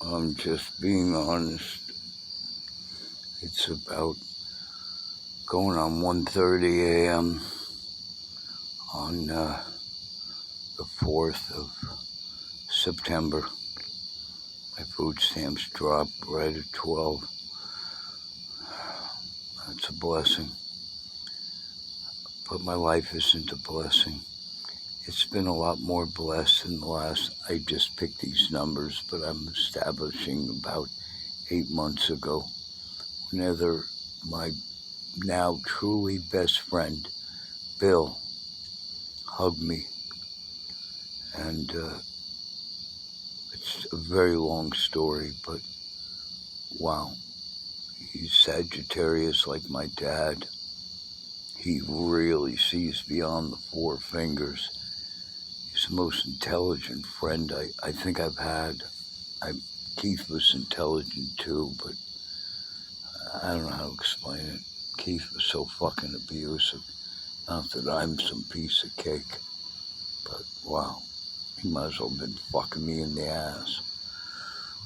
I'm just being honest. It's about going on 1:30 a.m. on the 4th of September. My food stamps dropped right at 12. That's a blessing. But my life isn't a blessing. It's been a lot more blessed than the last. I just picked these numbers, but I'm establishing about 8 months ago. Whenever my now truly best friend, Bill, hugged me. And it's a very long story, but wow. He's Sagittarius like my dad. He really sees beyond the four fingers. He's the most intelligent friend I think I've had. Keith was intelligent too, but I don't know how to explain it. Keith was so fucking abusive. Not that I'm some piece of cake, but wow. He might as well have been fucking me in the ass.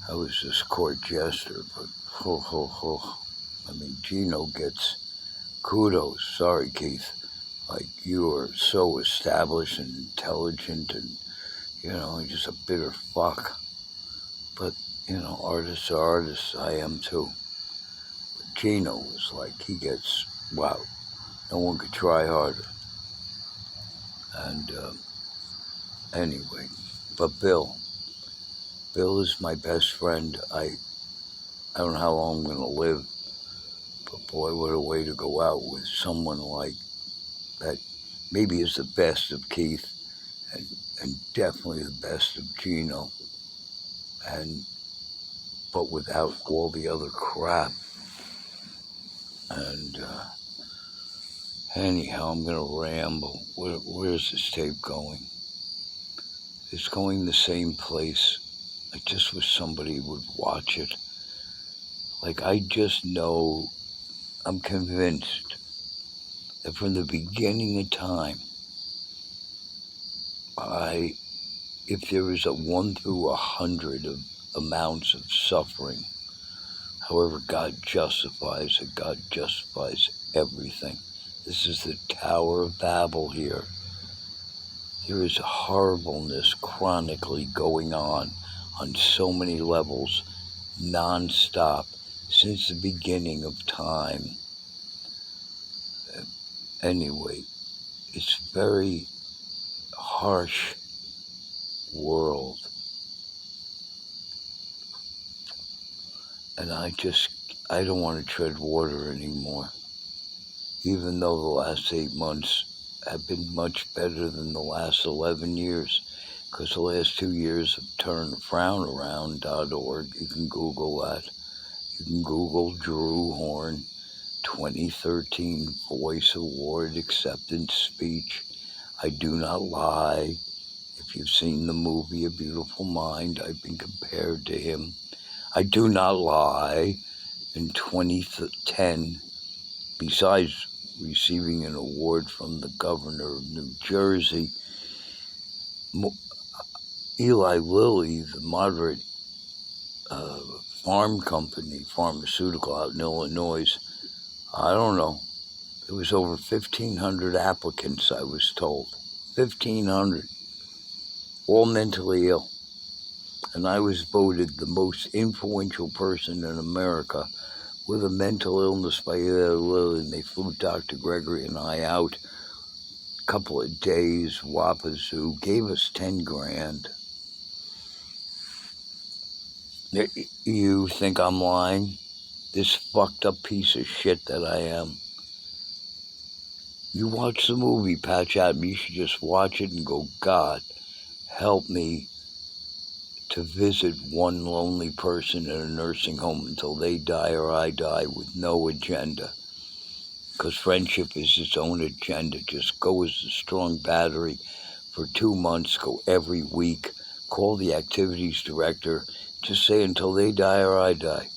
I was just court jester, but I mean, Gino gets kudos. Sorry, Keith. Like, you are so established and intelligent and, just a bitter fuck. But, artists are artists. I am too. But Gino was like, he gets, wow, no one could try harder. And anyway, but Bill is my best friend. I don't know how long I'm going to live, but boy, what a way to go out with someone like that. Maybe is the best of Keith and definitely the best of Gino, but without all the other crap. And anyhow, I'm going to ramble. Where's this tape going? It's going the same place. I just wish somebody would watch it. Like, I just know, I'm convinced that from the beginning of time, if there is a 1 through 100 of amounts of suffering, however God justifies it, God justifies everything. This is the Tower of Babel here. There is a horribleness chronically going on so many levels, non-stop, since the beginning of time. Anyway, it's very harsh world. And I don't want to tread water anymore. Even though the last 8 months have been much better than the last 11 years. Because the last 2 years have turned frownaround.org. You can Google that. You can Google Drew Horn 2013 Voice Award Acceptance Speech. I do not lie. If you've seen the movie A Beautiful Mind, I've been compared to him. I do not lie. In 2010, besides receiving an award from the governor of New Jersey, Eli Lilly, the moderate pharmaceutical out in Illinois, I don't know, there was over 1,500 applicants, I was told. 1,500. All mentally ill. And I was voted the most influential person in America with a mental illness by Eli Lilly, and they flew Dr. Gregory and I out a couple of days, Wapazoo, gave us 10 grand. You think I'm lying? This fucked up piece of shit that I am. You watch the movie, Patch Adams, you should just watch it and go, God, help me to visit one lonely person in a nursing home until they die or I die with no agenda. Because friendship is its own agenda. Just go as a strong battery for 2 months, go every week, call the activities director, just say until they die or I die.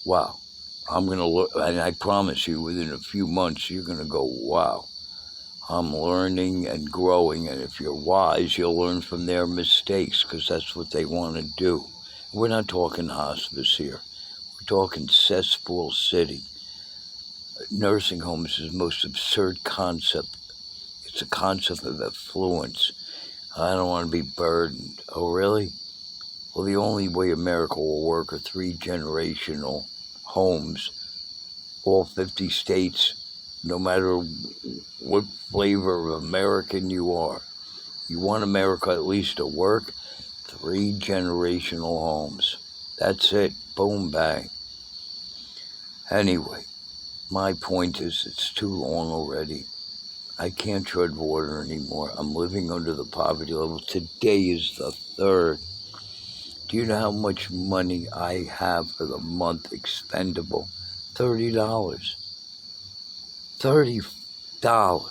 Wow. I'm going to look, and I promise you within a few months, you're going to go, wow. I'm learning and growing, and if you're wise, you'll learn from their mistakes, because that's what they want to do. We're not talking hospice here. We're talking cesspool city. Nursing homes is the most absurd concept. It's a concept of affluence. I don't want to be burdened. Oh, really? Well, the only way America will work are 3-generational homes, all 50 states, no matter what flavor of American you are. You want America at least to work? 3-generational homes. That's it. Boom, bang. Anyway, my point is it's too long already. I can't tread water anymore. I'm living under the poverty level. Today is the 3rd. Do you know how much money I have for the month expendable? $30. $30.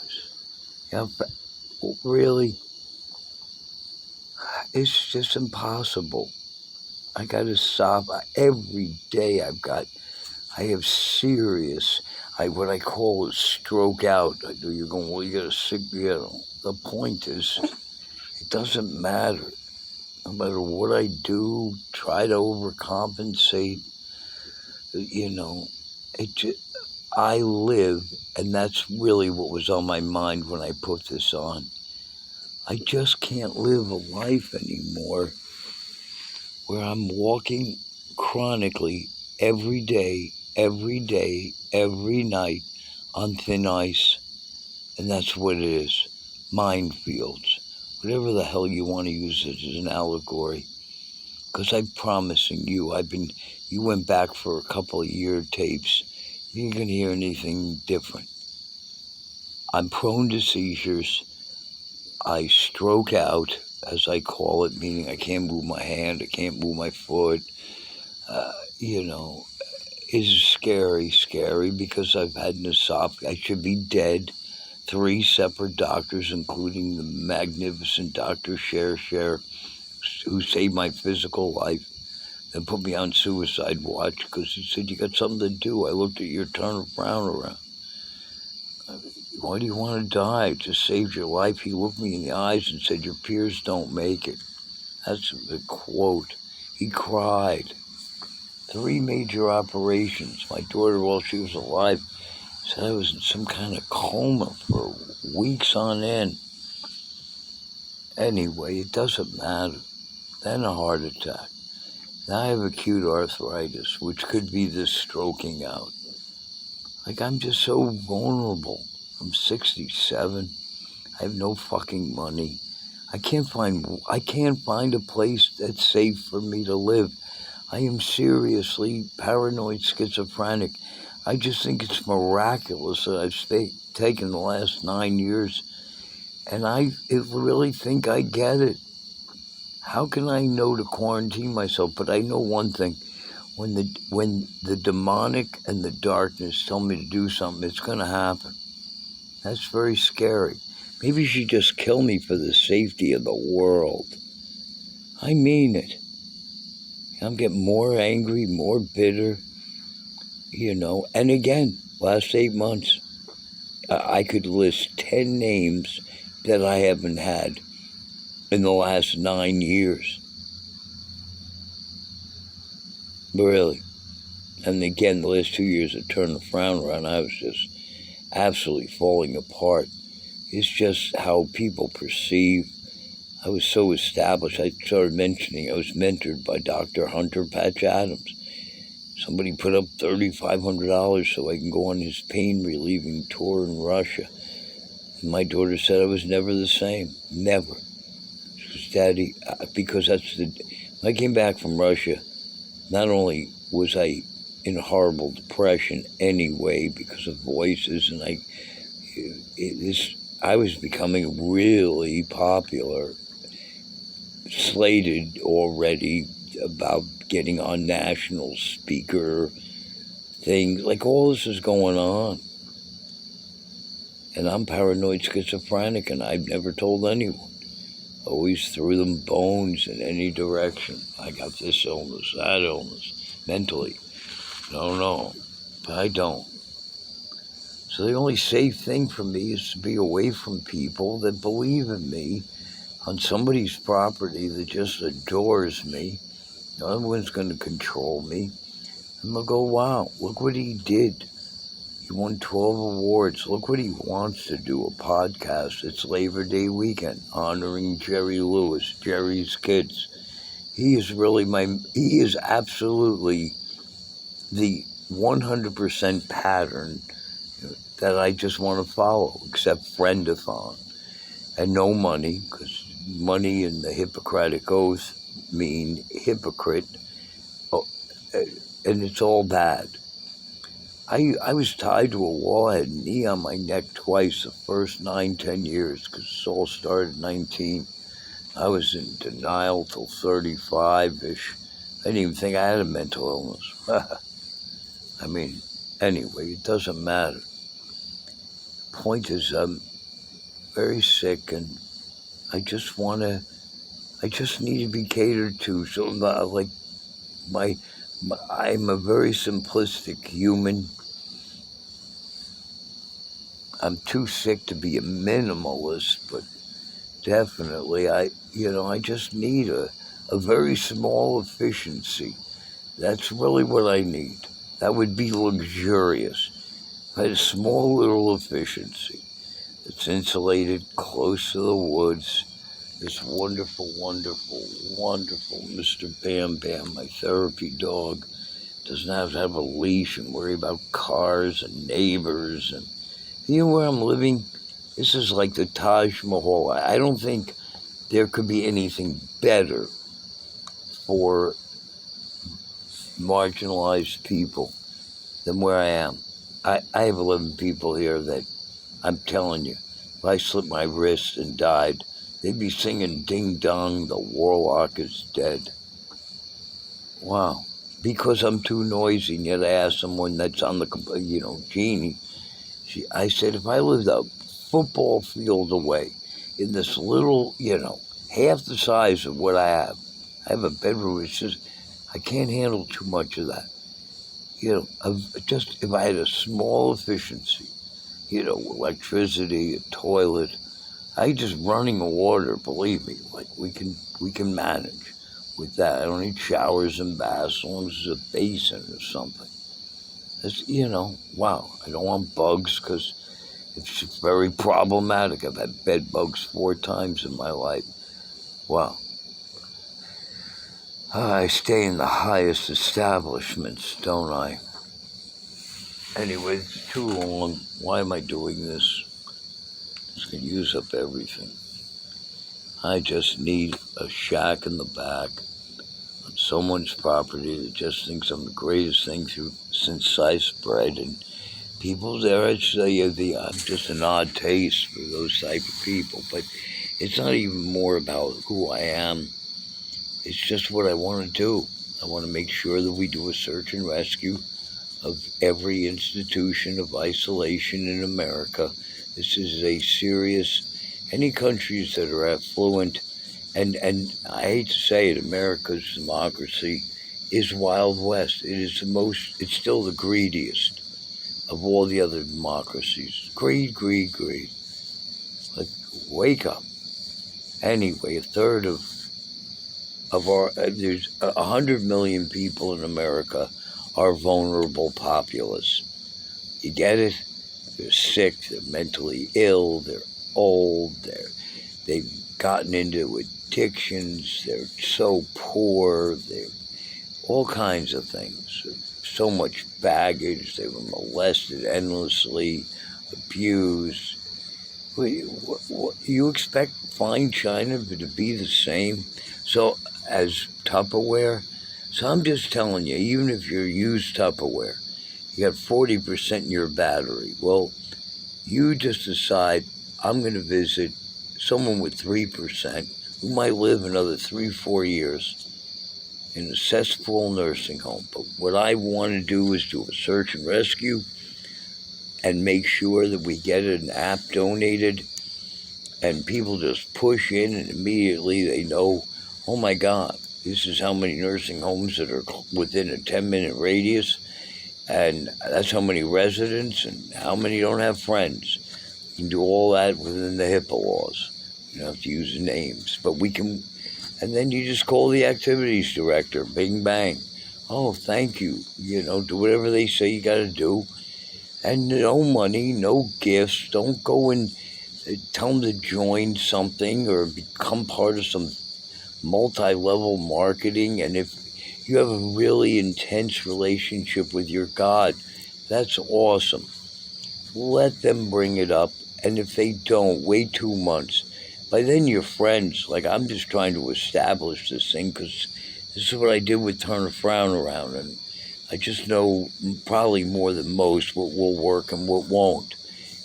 Yeah, really? It's just impossible. I gotta stop. Every day I have serious, what I call a stroke out. You're going, well, you got a sick, The point is, it doesn't matter. No matter what I do, try to overcompensate, I live, and that's really what was on my mind when I put this on. I just can't live a life anymore where I'm walking chronically every day, every night on thin ice. And that's what it is. Minefields. Whatever the hell you want to use it as an allegory. Because I'm promising you, you went back for a couple of year tapes. You ain't going to hear anything different. I'm prone to seizures. I stroke out, as I call it, meaning I can't move my hand, I can't move my foot. Is scary because I've had an esophagus. I should be dead. 3 separate doctors, including the magnificent Dr. Cher, who saved my physical life and put me on suicide watch because he said, you got something to do. I looked at your turn frown around. Why do you want to die? It just saved your life. He looked me in the eyes and said, your peers don't make it. That's the quote. He cried. 3 major operations. My daughter, while she was alive, said I was in some kind of coma for weeks on end. Anyway, it doesn't matter. Then a heart attack. Now I have acute arthritis, which could be this stroking out. I'm just so vulnerable. I'm 67. I have no fucking money. I can't find a place that's safe for me to live. I am seriously paranoid schizophrenic. I just think it's miraculous that I've taken the last 9 years, and I really think I get it. How can I know to quarantine myself? But I know one thing. When the demonic and the darkness tell me to do something, it's going to happen. That's very scary. Maybe she just kill me for the safety of the world. I mean it. I'm getting more angry, more bitter, And again, last 8 months, I could list 10 names that I haven't had in the last 9 years. Really. And again, the last 2 years, it turned the frown around. I was just absolutely falling apart. It's just how people perceive. I was so established. I started mentioning I was mentored by Dr. Hunter Patch Adams. Somebody put up $3,500 so I can go on his pain-relieving tour in Russia. And my daughter said I was never the same. Never. She goes, Daddy, because when I came back from Russia, not only was I in horrible depression anyway because of voices, and I was becoming really popular, slated already about getting on national speaker things. All this is going on. And I'm paranoid schizophrenic, and I've never told anyone. Always threw them bones in any direction. I got this illness, that illness, mentally. No, but I don't. So the only safe thing for me is to be away from people that believe in me on somebody's property that just adores me No one's going to control me. And they'll go, wow, look what he did. He won 12 awards. Look what he wants to do, a podcast. It's Labor Day weekend, honoring Jerry Lewis, Jerry's kids. He is absolutely the 100% pattern that I just want to follow, except friendathon. And no money, because money and the Hippocratic Oath mean hypocrite, and it's all bad. I was tied to a wall. I had a knee on my neck twice the first 9, 10 years, because it all started at 19. I was in denial till 35-ish. I didn't even think I had a mental illness. I mean, anyway, it doesn't matter. Point is, I'm very sick, and I just need to be catered to. So, like, I'm a very simplistic human. I'm too sick to be a minimalist, but definitely, I just need a very small efficiency. That's really what I need. That would be luxurious. If I had a small little efficiency. It's insulated, close to the woods. This wonderful, wonderful, wonderful Mr. Bam Bam, my therapy dog, doesn't have to have a leash and worry about cars and neighbors. And you know where I'm living? This is like the Taj Mahal. I don't think there could be anything better for marginalized people than where I am. I have 11 people here that, I'm telling you, if I slipped my wrist and died, they'd be singing Ding Dong, the Warlock is dead. Wow. Because I'm too noisy, and yet I asked someone that's on the, Jeannie, I said, if I lived a football field away in this little, half the size of what I have a bedroom, it's just, I can't handle too much of that. Just if I had a small efficiency, electricity, a toilet, just running water, believe me, like we can manage with that. I don't need showers and baths as long as there's a basin or something. It's, wow, I don't want bugs because it's very problematic. I've had bed bugs 4 times in my life. Wow. I stay in the highest establishments, don't I? Anyway, it's too long. Why am I doing this? It's going to use up everything. I just need a shack in the back on someone's property that just thinks I'm the greatest thing since sliced bread. And people there, I'd say, I'm just an odd taste for those type of people. But it's not even more about who I am. It's just what I want to do. I want to make sure that we do a search and rescue of every institution of isolation in America. This is a serious, any countries that are affluent, and I hate to say it, America's democracy is Wild West. It's still the greediest of all the other democracies. Greed, greed, greed. Like, wake up. Anyway, a third of there's 100 million people in America are vulnerable populace. You get it? They're sick, they're mentally ill, they're old, they've gotten into addictions, they're so poor, they're all kinds of things. So much baggage, they were molested endlessly, abused. You expect fine China to be the same? So, as Tupperware? So I'm just telling you, even if you use Tupperware, you got 40% in your battery. Well, you just decide, I'm going to visit someone with 3% who might live another 3-4 years in a cesspool nursing home. But what I want to do is do a search and rescue and make sure that we get an app donated and people just push in and immediately they know, oh my God, this is how many nursing homes that are within a 10-minute radius, and that's how many residents and how many don't have friends. You can do all that within the HIPAA laws. You don't have to use names, but we can, And then you just call the activities director, bing bang. Oh, thank you. Do whatever they say you got to do. And no money, no gifts. Don't go and tell them to join something or become part of some multi-level marketing. And if you have a really intense relationship with your God, that's awesome. Let them bring it up. And if they don't, wait 2 months. By then you're friends. Like, I'm just trying to establish this thing because this is what I did with Turn a Frown Around. And I just know probably more than most what will work and what won't.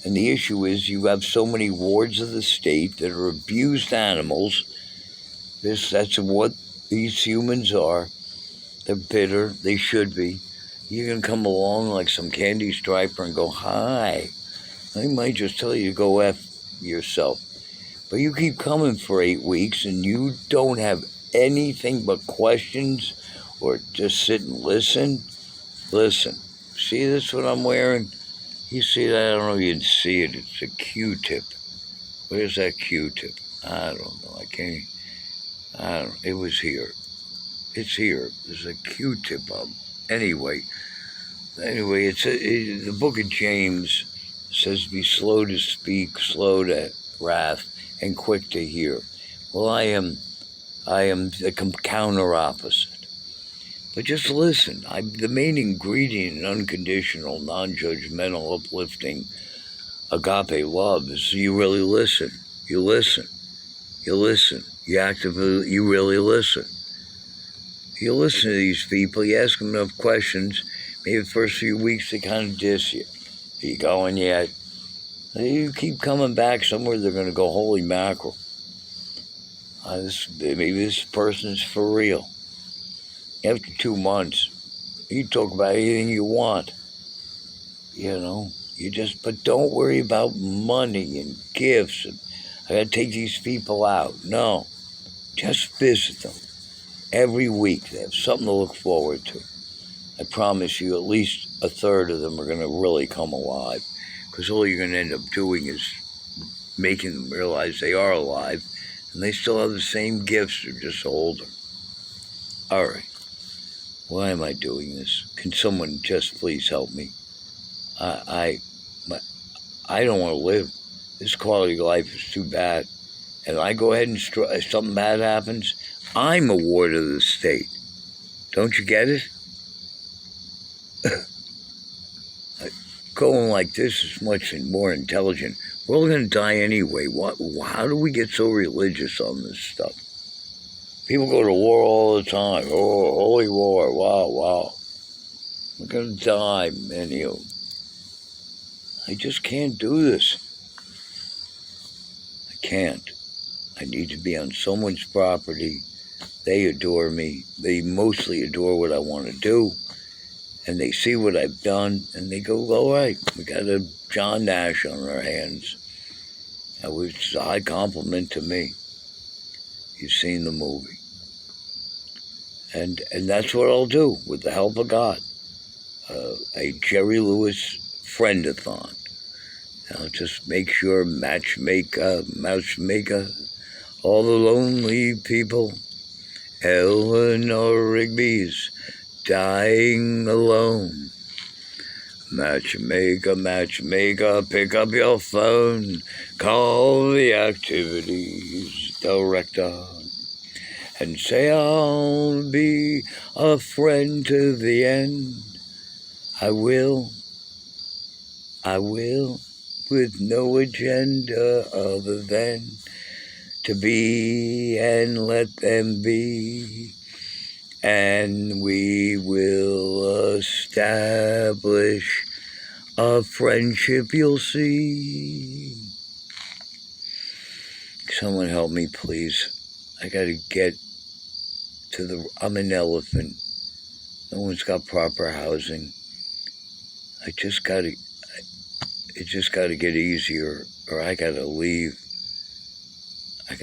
And the issue is you have so many wards of the state that are abused animals. That's what these humans are. They're bitter. They should be. You can come along like some candy striper and go, hi. They might just tell you to go F yourself. But you keep coming for 8 weeks and you don't have anything but questions or just sit and listen. Listen. See this what I'm wearing? You see that? I don't know if you can see it. It's a Q-tip. Where's that Q-tip? I don't know. I don't know. It was here. It's here. There's a Q-tip on. Anyway, the book of James says, be slow to speak, slow to wrath, and quick to hear. Well, I am the counter opposite. But just listen. The main ingredient in unconditional, non-judgmental, uplifting, agape love is you really listen. You listen. You listen. You really listen. You listen to these people, you ask them enough questions, maybe the first few weeks they kind of diss you. Are you going yet? You keep coming back somewhere, they're going to go, holy mackerel. Maybe this person's for real. After 2 months, you talk about anything you want. But don't worry about money and gifts. And I got to take these people out. No, just visit them. Every week, they have something to look forward to. I promise you, at least a third of them are going to really come alive. Because all you're going to end up doing is making them realize they are alive. And they still have the same gifts, they're just older. All right. Why am I doing this? Can someone just please help me? I don't want to live. This quality of life is too bad. And I go ahead and if something bad happens, I'm a ward of the state. Don't you get it? Going like this is much more intelligent. We're all going to die anyway. How do we get so religious on this stuff? People go to war all the time. Oh, holy war. Wow. We're going to die, many of them. I just can't do this. I can't. I need to be on someone's property. They adore me. They mostly adore what I want to do. And they see what I've done, and they go, all right, we got a John Nash on our hands. That was a high compliment to me. You've seen the movie. And that's what I'll do, with the help of God. A Jerry Lewis friend-a-thon. I'll just make sure matchmaker, all the lonely people. Eleanor Rigby's dying alone. Matchmaker, pick up your phone, call the activities director, and say I'll be a friend to the end. I will, with no agenda other than to be and let them be. And we will establish a friendship, you'll see. Someone help me, please. I gotta get to I'm an elephant. No one's got proper housing. It just gotta get easier, or I gotta leave. I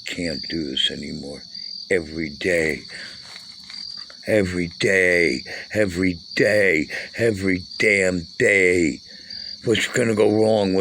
can't do this anymore. Every damn day. What's gonna go wrong?